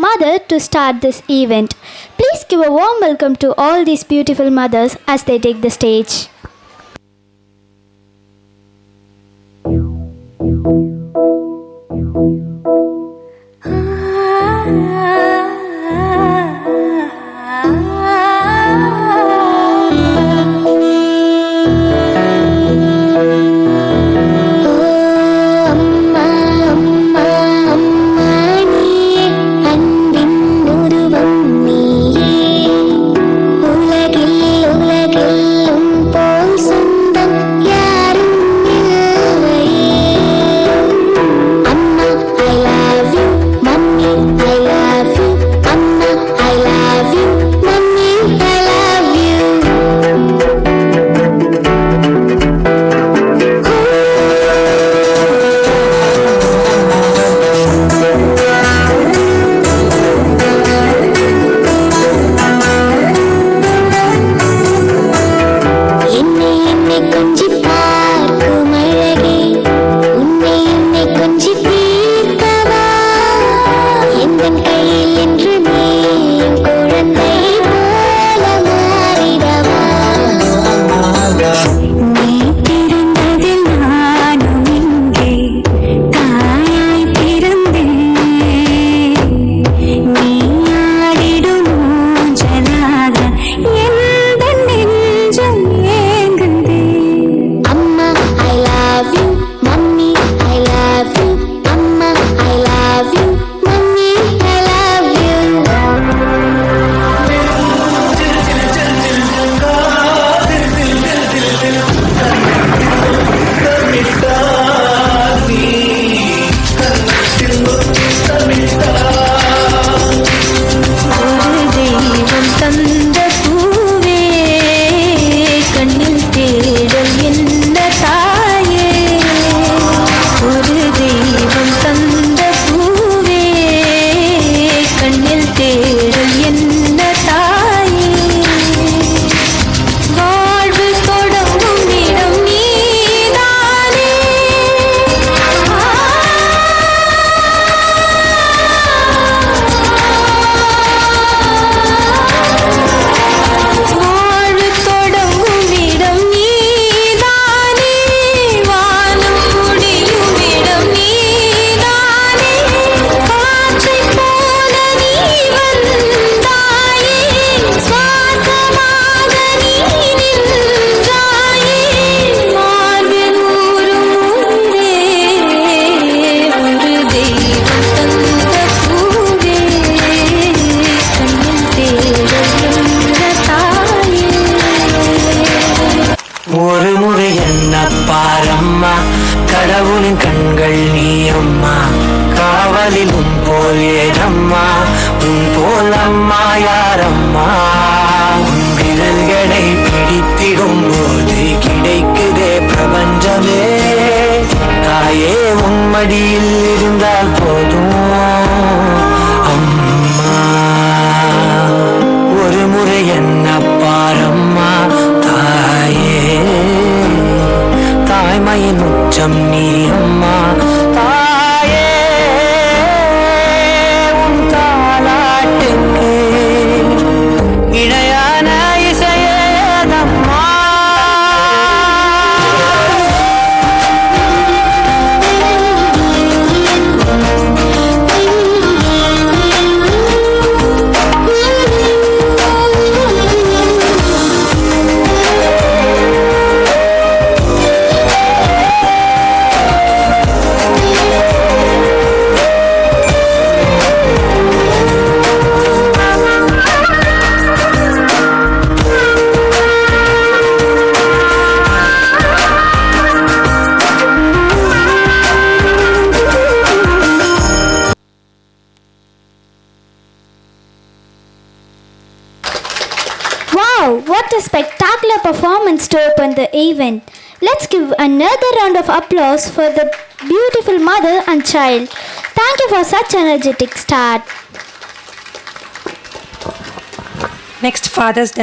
mother to start this event. Please give a warm welcome to all these beautiful mothers as they take the stage. கடவுளின் கண்கள் நீ அம்மா, காவலிலும் போல் ஏதம்மா, உன் போல் அம்மா யாரம்மா? உன் விரல்களை பிடித்திடும் போது கிடைக்குதே பிரபஞ்சமே. தாயே உன் மடியில் இருந்தால் போதும் அம்மா. ஒரு முறை என்ன பாரம்மா தாயே, தாய்மையின் உச்சம் நீ அம்மா. தாயே உன் தாலாட்டுக்கு இணையான இசையேதம்மா. Wow, what a spectacular performance to open the event. Let's give another round of applause for the beautiful mother and child. Thank you for such an energetic start. Next, Father's Day.